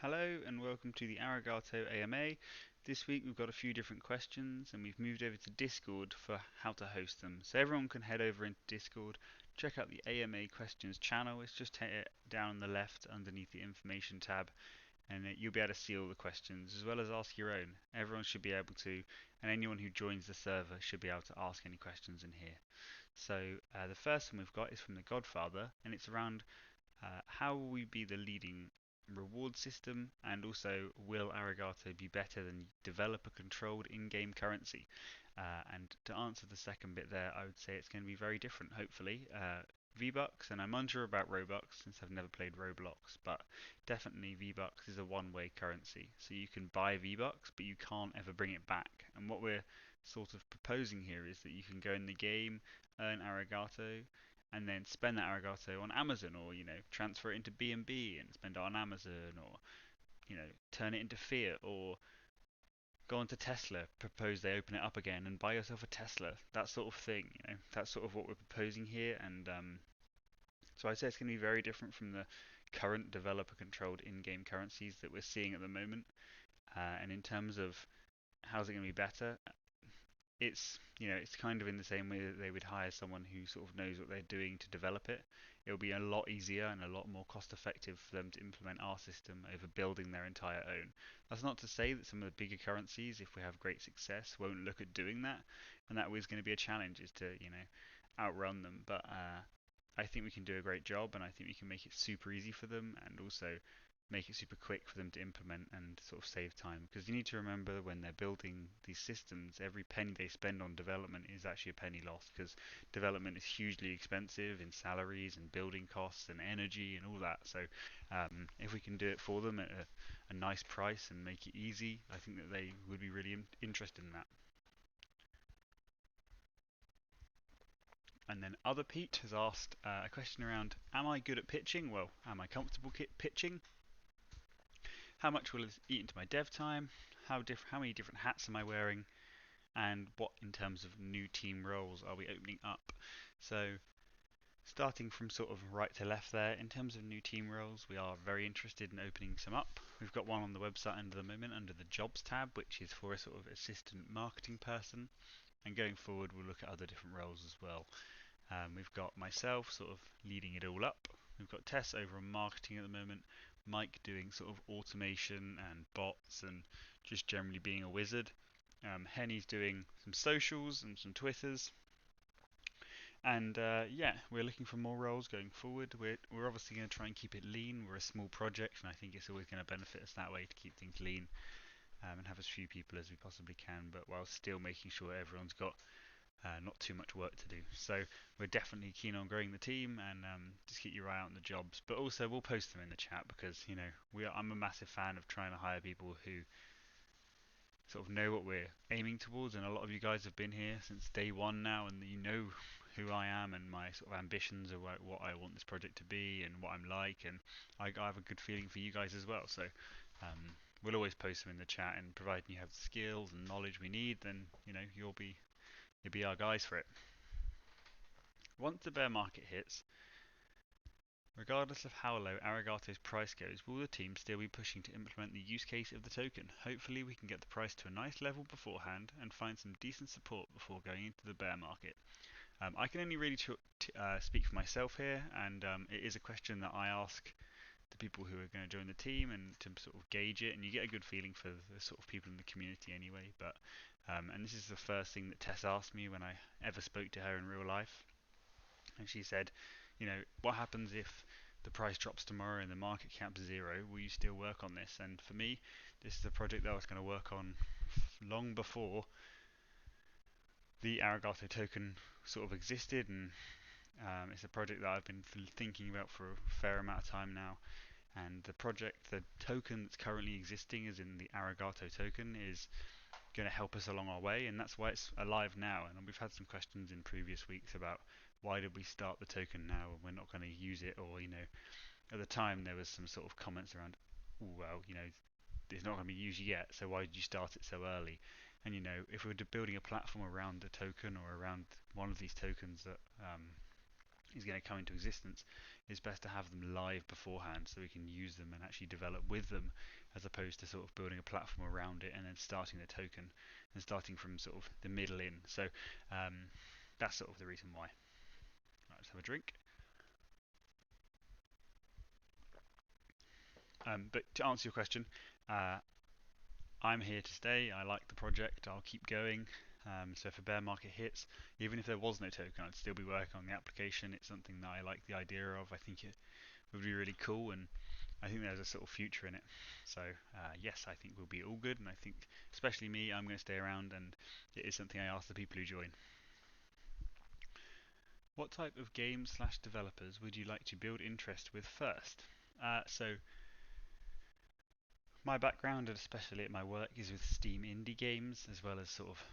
Hello and welcome to the Arigato AMA. This week we've got a few different questions and we've moved over to Discord for how to host them. So everyone can head over into Discord, check out the AMA questions channel. It's just down on the left underneath the information tab, and you'll be able to see all the questions as well as ask your own. Everyone should be able to, and anyone who joins the server should be able to ask any questions in here. So the first one we've got is from the Godfather, and it's around how will we be the leading reward system, and also will Arigato be better than developer controlled in-game currency? And to answer the second bit there, I would say it's going to be very different, hopefully. V-Bucks, and I'm unsure about Robux since I've never played Roblox, but definitely V-Bucks is a one-way currency. So you can buy V-Bucks, but you can't ever bring it back. And what we're sort of proposing here is that you can go in the game, earn Arigato, and then spend that Arigato on Amazon, or transfer it into B&B and spend it on Amazon, or turn it into fiat, or go on to Tesla, propose they open it up again and buy yourself a Tesla, that sort of thing. That's sort of what we're proposing here, and so I'd say it's going to be very different from the current developer-controlled in-game currencies that we're seeing at the moment. And in terms of how's it going to be better, it's kind of in the same way that they would hire someone who sort of knows what they're doing to develop it. It'll be a lot easier and a lot more cost effective for them to implement our system over building their entire own. That's not to say that some of the bigger currencies, if we have great success, won't look at doing that, and that was going to be a challenge, is to outrun them. But I think we can do a great job, and I think we can make it super easy for them, and also make it super quick for them to implement and sort of save time. Because you need to remember, when they're building these systems, every penny they spend on development is actually a penny lost, because development is hugely expensive in salaries and building costs and energy and all that. So if we can do it for them at a nice price and make it easy, I think that they would be really interested in that. And then Other Pete has asked a question around, am I good at pitching? Well, am I comfortable pitching? How much will it eat into my dev time? How many different hats am I wearing? And what, in terms of new team roles, are we opening up? So, starting from sort of right to left there, in terms of new team roles, we are very interested in opening some up. We've got one on the website under the moment under the jobs tab, which is for a sort of assistant marketing person. And going forward, we'll look at other different roles as well. We've got myself sort of leading it all up. We've got Tess over on marketing at the moment, Mike doing sort of automation and bots and just generally being a wizard. Henny's doing some socials and some Twitters. And yeah, we're looking for more roles going forward. We're obviously going to try and keep it lean. We're a small project, and I think it's always going to benefit us that way to keep things lean, and have as few people as we possibly can, but while still making sure everyone's got not too much work to do. So we're definitely keen on growing the team, and just keep your eye out on the jobs. But also we'll post them in the chat, because I'm a massive fan of trying to hire people who sort of know what we're aiming towards. And a lot of you guys have been here since day one now, and you know who I am and my sort of ambitions of what I want this project to be and what I'm like. And I have a good feeling for you guys as well. So we'll always post them in the chat, and providing you have the skills and knowledge we need, then you'll be our guys for it. Once the bear market hits, regardless of how low Arigato's price goes, will the team still be pushing to implement the use case of the token? Hopefully we can get the price to a nice level beforehand and find some decent support before going into the bear market. I can only really speak for myself here, and it is a question that I ask the people who are going to join the team, and to sort of gauge it, and you get a good feeling for the sort of people in the community anyway. But and this is the first thing that Tess asked me when I ever spoke to her in real life. And she said, what happens if the price drops tomorrow and the market cap's zero? Will you still work on this? And for me, this is a project that I was going to work on long before the Arigato token sort of existed, and it's a project that I've been thinking about for a fair amount of time now. And the token that's currently existing, as in the Arigato token, is going to help us along our way, and that's why it's alive now. And we've had some questions in previous weeks about, why did we start the token now and we're not going to use it? Or at the time there was some sort of comments around, well, it's not going to be used yet, so why did you start it so early? And if we're building a platform around the token, or around one of these tokens that is going to come into existence, it's best to have them live beforehand so we can use them and actually develop with them, as opposed to sort of building a platform around it and then starting the token and starting from sort of the middle in. So that's sort of the reason why. Right, let's have a drink. But to answer your question, uh, I'm here to stay. I like the project. I'll keep going. So if a bear market hits, even if there was no token, I'd still be working on the application. It's something that I like the idea of. I think it would be really cool, and I think there's a sort of future in it. So yes, I think we'll be all good, and I think especially me, I'm going to stay around, and it is something I ask the people who join. What type of games slash developers would you like to build interest with first? So my background, and especially at my work, is with Steam indie games as well as sort of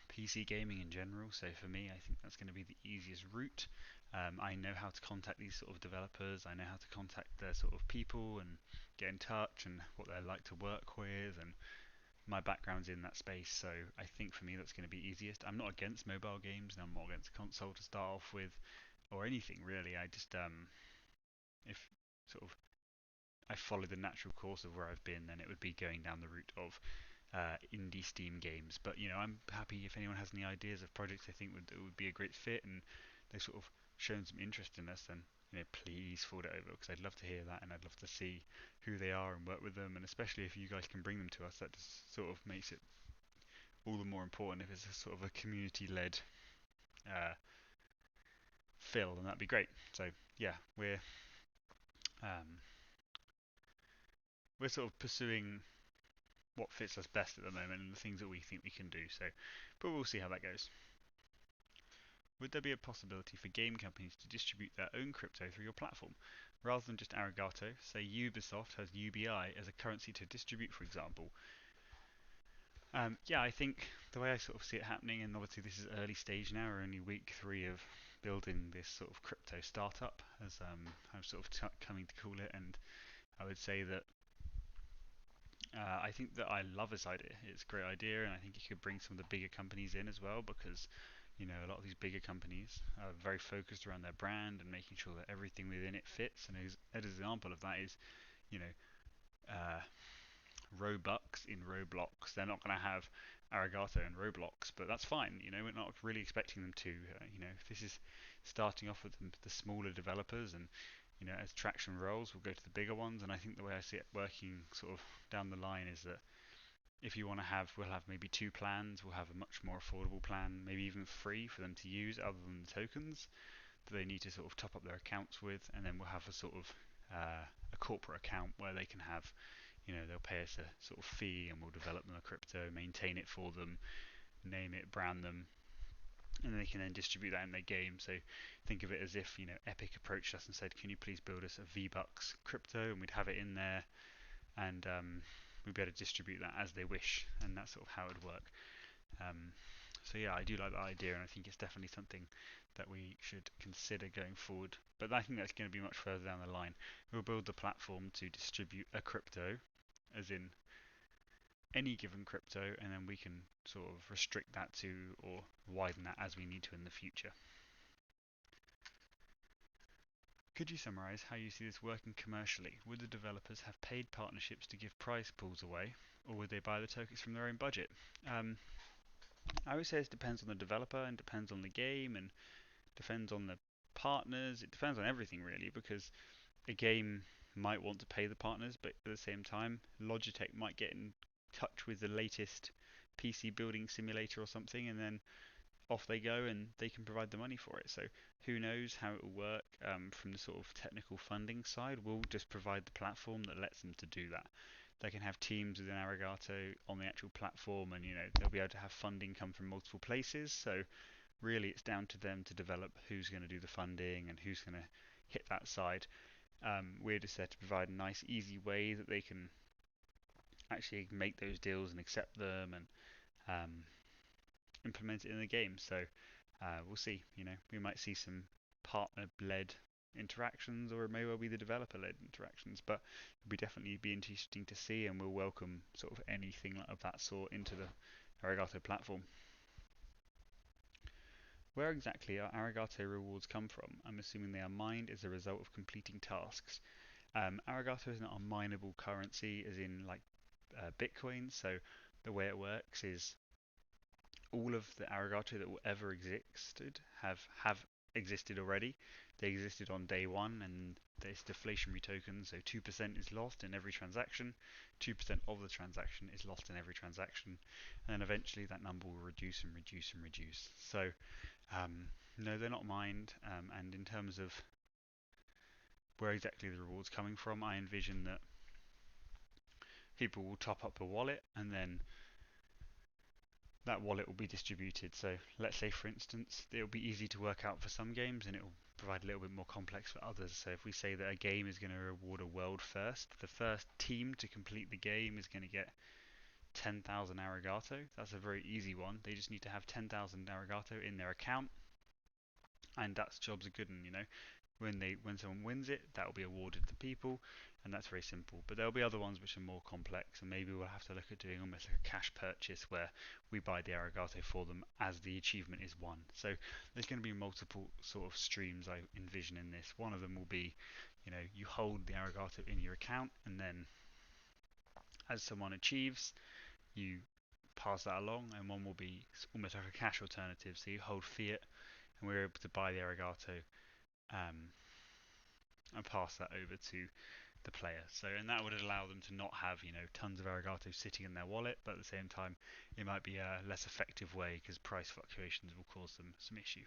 PC gaming in general. So for me, I think that's going to be the easiest route. I know how to contact these sort of developers. I know how to contact their sort of people and get in touch and what they're like to work with. And my background's in that space, so I think for me that's going to be easiest. I'm not against mobile games, and I'm not against console to start off with, or anything really. I just if sort of I followed the natural course of where I've been, then it would be going down the route of indie Steam games. But I'm happy if anyone has any ideas of projects they think would be a great fit, and they've sort of shown some interest in us, then please forward it over, because I'd love to hear that, and I'd love to see who they are and work with them, and especially if you guys can bring them to us, that just sort of makes it all the more important. If it's a sort of a community-led uh, fill, then that'd be great. So yeah, um, we're sort of pursuing what fits us best at the moment and the things that we think we can do. So, but we'll see how that goes. Would there be a possibility for game companies to distribute their own crypto through your platform, rather than just Arigato? Say Ubisoft has UBI as a currency to distribute, for example. Yeah, I think the way I sort of see it happening, and obviously this is early stage now, we're only week 3 of building this sort of crypto startup, as I'm sort of coming to call it, and I would say that I think that I love this idea. It's a great idea, and I think it could bring some of the bigger companies in as well, because a lot of these bigger companies are very focused around their brand and making sure that everything within it fits. And an example of that is, you know, uh, Robux in Roblox. They're not going to have Arigato in Roblox, but that's fine. We're not really expecting them to. If this is starting off with the smaller developers, and as traction rolls, we'll go to the bigger ones. And I think the way I see it working sort of down the line is that if you want to we'll have maybe 2 plans. We'll have a much more affordable plan, maybe even free for them to use, other than the tokens that they need to sort of top up their accounts with. And then we'll have a sort of a corporate account where they can have, they'll pay us a sort of fee, and we'll develop them a crypto, maintain it for them, name it, brand them, and they can then distribute that in their game. So think of it as if Epic approached us and said, "Can you please build us a V-Bucks crypto?" And we'd have it in there, and we'd be able to distribute that as they wish, and that's sort of how it would work. So yeah, I do like that idea, and I think it's definitely something that we should consider going forward. But I think that's going to be much further down the line. We'll build the platform to distribute a crypto, as in any given crypto, and then we can sort of restrict that to, or widen that as we need to in the future. Could you summarize how you see this working commercially? Would the developers have paid partnerships to give prize pools away, or would they buy the tokens from their own budget? I would say it depends on the developer, and depends on the game, and depends on the partners. It depends on everything really, because a game might want to pay the partners, but at the same time, Logitech might get in touch with the latest PC building simulator or something, and then off they go, and they can provide the money for it. So who knows how it will work from the sort of technical funding side. We'll just provide the platform that lets them to do that. They can have teams within Arigato on the actual platform, and they'll be able to have funding come from multiple places. So really, it's down to them to develop who's going to do the funding and who's going to hit that side. We're just there to provide a nice, easy way that they can actually make those deals and accept them, and implement it in the game. So we'll see. We might see some partner-led interactions, or it may well be the developer-led interactions. But it'll definitely be interesting to see, and we'll welcome sort of anything of that sort into the Arigato platform. Where exactly are Arigato rewards come from? I'm assuming they are mined as a result of completing tasks. Arigato is not a mineable currency, as in like Bitcoin. So the way it works is all of the Arigato that will ever existed have existed already. They existed on day one, and there's deflationary tokens. So 2% is lost in every transaction. 2% of the transaction is lost in every transaction, and then eventually that number will reduce and reduce and reduce. So no, they're not mined. And in terms of where exactly the reward's coming from, I envision that people will top up a wallet and then that wallet will be distributed. So let's say, for instance, it'll be easy to work out for some games and it will provide a little bit more complex for others. So if we say that a game is going to reward a world first, the first team to complete the game is going to get 10,000 Arigato. That's a very easy one. They just need to have 10,000 Arigato in their account, and that's jobs are good. And when someone wins it, that will be awarded to people, and that's very simple. But there'll be other ones which are more complex, and maybe we'll have to look at doing almost like a cash purchase where we buy the Arigato for them as the achievement is won. So there's going to be multiple sort of streams I envision in this. One of them will be, you hold the Arigato in your account, and then as someone achieves, you pass that along, and one will be almost like a cash alternative. So you hold fiat, and we're able to buy the Arigato um, and pass that over to the player. So, and that would allow them to not have, tons of Arigato sitting in their wallet, but at the same time, it might be a less effective way because price fluctuations will cause them some issue.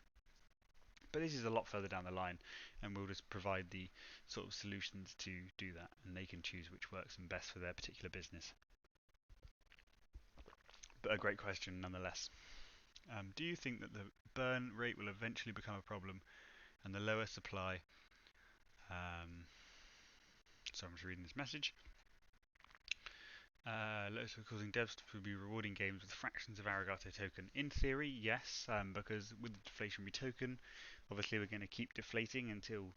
But this is a lot further down the line, and we'll just provide the sort of solutions to do that, and they can choose which works and best for their particular business. But a great question nonetheless. Do you think that the burn rate will eventually become a problem and the lower supply? So I'm just reading this message. Lotus causing devs to be rewarding games with fractions of Arigato token. In theory, yes, because with the deflationary token, obviously we're going to keep deflating until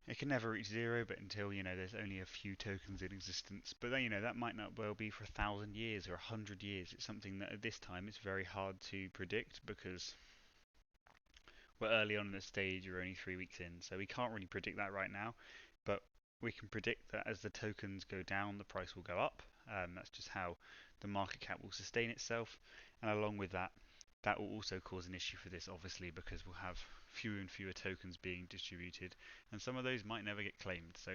it can never reach zero, but until there's only a few tokens in existence. But then that might not well be for 1,000 years or 100 years. It's something that at this time it's very hard to predict because we're early on in the stage. We're only 3 weeks in, so we can't really predict that right now. But we can predict that as the tokens go down, the price will go up. That's just how the market cap will sustain itself. And along with that, that will also cause an issue for this, obviously, because we'll have fewer and fewer tokens being distributed, and some of those might never get claimed. So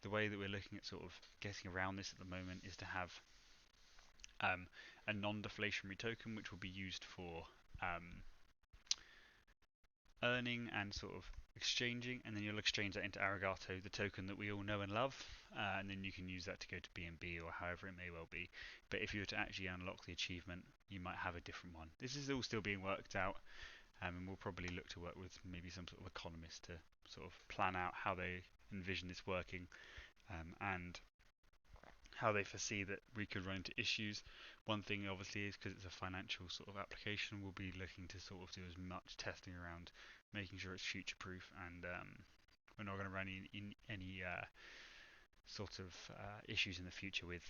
the way that we're looking at sort of getting around this at the moment is to have a non-deflationary token, which will be used for earning and sort of exchanging, and then you'll exchange that into Arigato, the token that we all know and love, and then you can use that to go to BNB or however it may well be. But if you were to actually unlock the achievement, you might have a different one. This is all still being worked out, and we'll probably look to work with maybe some sort of economist to sort of plan out how they envision this working, and how they foresee that we could run into issues. One thing obviously is because it's a financial sort of application, we'll be looking to sort of do as much testing around making sure it's future proof, and we're not going to run in any sort of issues in the future with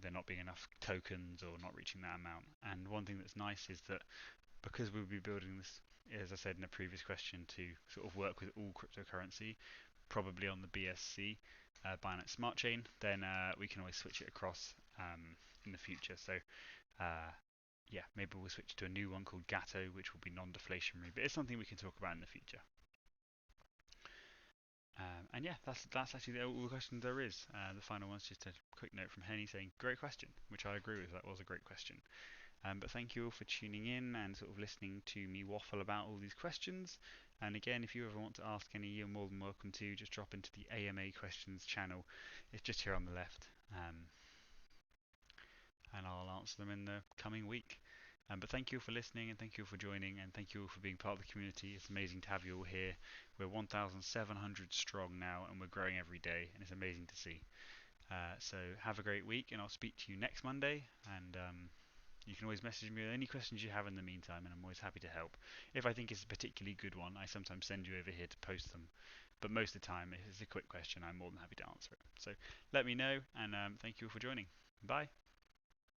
there not being enough tokens or not reaching that amount. And one thing that's nice is that because we'll be building this, as I said in a previous question, to sort of work with all cryptocurrency, probably on the BSC, Binance Smart Chain, then we can always switch it across in the future. So yeah, maybe we'll switch to a new one called Gato, which will be non-deflationary, but it's something we can talk about in the future. And yeah, that's actually all the questions there is. The final one's just a quick note from Henny saying, great question, which I agree with, that was a great question. But thank you all for tuning in and sort of listening to me waffle about all these questions. And again, if you ever want to ask any, you're more than welcome to. Just drop into the AMA questions channel. It's just here on the left. And I'll answer them in the coming week. But thank you for listening, and thank you for joining, and thank you all for being part of the community. It's amazing to have you all here. We're 1,700 strong now, and we're growing every day, and it's amazing to see. So have a great week, and I'll speak to you next Monday. And you can always message me with any questions you have in the meantime, and I'm always happy to help. If I think it's a particularly good one, I sometimes send you over here to post them. But most of the time, if it's a quick question, I'm more than happy to answer it. So let me know, and thank you all for joining. Bye.